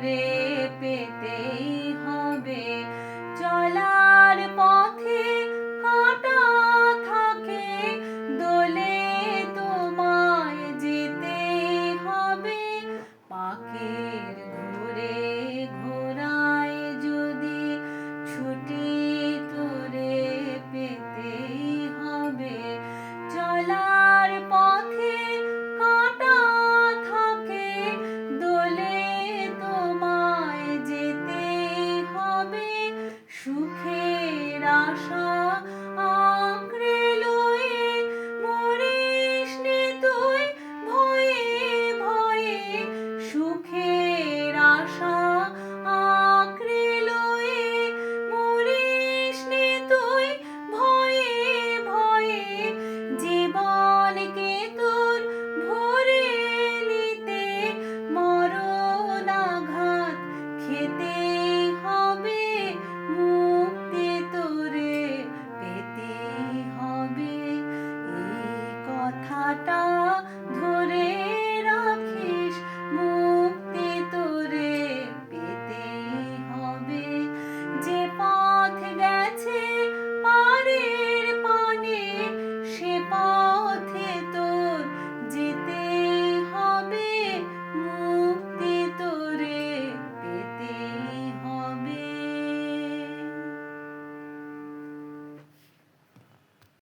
ঘুরে পেতেই হবে। চলার পথে কাঁটা থাকে, দোলে তোমায় যেতেই হবে। পাখির ঘুরে ঘোরায় যদি ছুটি তোরে পেতেই হবে। চলার পথে কাঁটা থাকে, দোলে তোমায় যেতেই হবে। সুখের আশা আঁকড়ে লয়ে মরিস নে তুই ভয়ে ভয়ে। সুখের আশা